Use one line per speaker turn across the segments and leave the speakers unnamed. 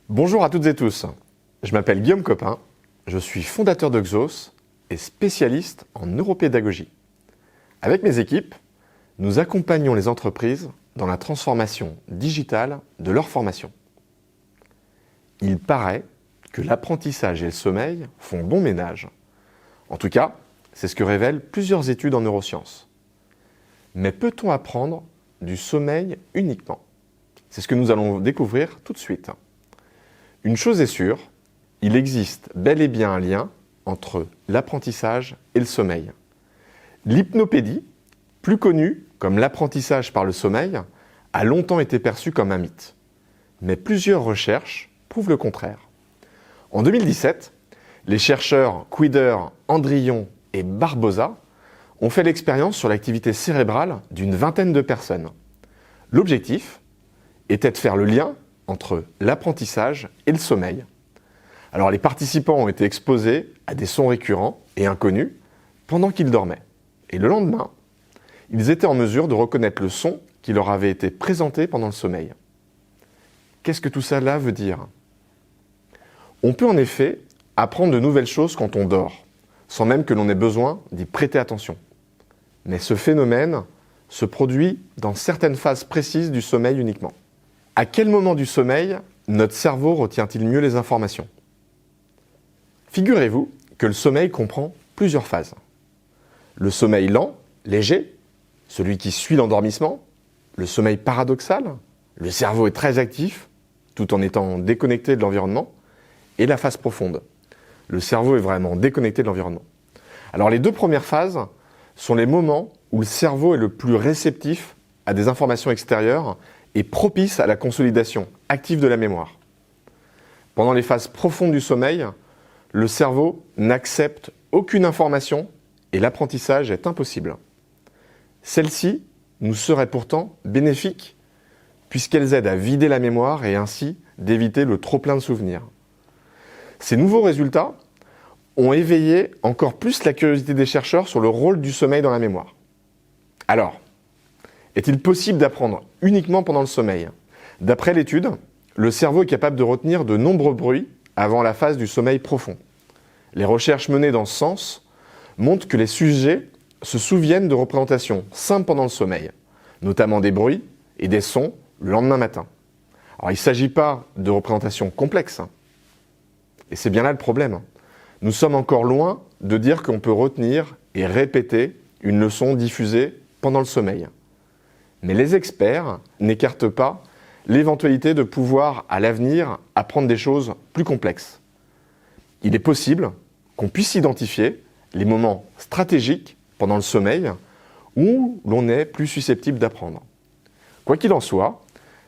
Bonjour à toutes et tous, je m'appelle Guillaume Copin, je suis fondateur de Xos et spécialiste en neuropédagogie. Avec mes équipes, nous accompagnons les entreprises dans la transformation digitale de leur formation. Il paraît que l'apprentissage et le sommeil font bon ménage. En tout cas, c'est ce que révèlent plusieurs études en neurosciences. Mais peut-on apprendre du sommeil uniquement? C'est ce que nous allons découvrir tout de suite. Une chose est sûre, il existe bel et bien un lien entre l'apprentissage et le sommeil. L'hypnopédie, plus connue comme l'apprentissage par le sommeil, a longtemps été perçue comme un mythe. Mais plusieurs recherches prouvent le contraire. En 2017, les chercheurs Quider, Andrion et Barbosa ont fait l'expérience sur l'activité cérébrale d'une vingtaine de personnes. L'objectif était de faire le lien entre l'apprentissage et le sommeil. Alors les participants ont été exposés à des sons récurrents et inconnus pendant qu'ils dormaient. Et le lendemain, ils étaient en mesure de reconnaître le son qui leur avait été présenté pendant le sommeil. Qu'est-ce que tout cela veut dire? On peut en effet apprendre de nouvelles choses quand on dort, sans même que l'on ait besoin d'y prêter attention. Mais ce phénomène se produit dans certaines phases précises du sommeil uniquement. À quel moment du sommeil notre cerveau retient-il mieux les informations? Figurez-vous que le sommeil comprend plusieurs phases. Le sommeil lent, léger, celui qui suit l'endormissement, le sommeil paradoxal, le cerveau est très actif, tout en étant déconnecté de l'environnement, et la phase profonde. Le cerveau est vraiment déconnecté de l'environnement. Alors les deux premières phases sont les moments où le cerveau est le plus réceptif à des informations extérieures et propice à la consolidation active de la mémoire. Pendant les phases profondes du sommeil, le cerveau n'accepte aucune information et l'apprentissage est impossible. Celles-ci nous seraient pourtant bénéfiques puisqu'elles aident à vider la mémoire et ainsi d'éviter le trop-plein de souvenirs. Ces nouveaux résultats ont éveillé encore plus la curiosité des chercheurs sur le rôle du sommeil dans la mémoire. Alors, est-il possible d'apprendre uniquement pendant le sommeil? D'après l'étude, le cerveau est capable de retenir de nombreux bruits avant la phase du sommeil profond. Les recherches menées dans ce sens montrent que les sujets se souviennent de représentations simples pendant le sommeil, notamment des bruits et des sons le lendemain matin. Alors il ne s'agit pas de représentations complexes, et c'est bien là le problème. Nous sommes encore loin de dire qu'on peut retenir et répéter une leçon diffusée pendant le sommeil. Mais les experts n'écartent pas l'éventualité de pouvoir, à l'avenir, apprendre des choses plus complexes. Il est possible qu'on puisse identifier les moments stratégiques pendant le sommeil où l'on est plus susceptible d'apprendre. Quoi qu'il en soit,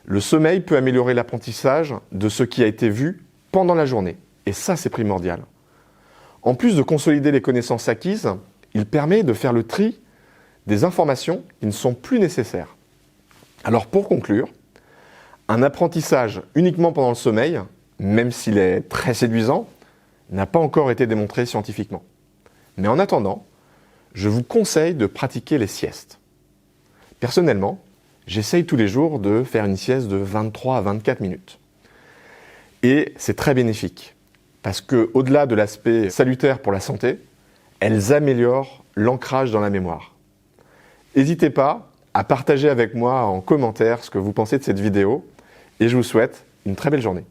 le sommeil peut améliorer l'apprentissage de ce qui a été vu pendant la journée. Et ça, c'est primordial. En plus de consolider les connaissances acquises, il permet de faire le tri des informations qui ne sont plus nécessaires. Alors pour conclure, un apprentissage uniquement pendant le sommeil, même s'il est très séduisant, n'a pas encore été démontré scientifiquement. Mais en attendant, je vous conseille de pratiquer les siestes. Personnellement, j'essaye tous les jours de faire une sieste de 23 à 24 minutes. Et c'est très bénéfique, parce qu'au-delà de l'aspect salutaire pour la santé, elles améliorent l'ancrage dans la mémoire. N'hésitez pas à partager avec moi en commentaire ce que vous pensez de cette vidéo et je vous souhaite une très belle journée.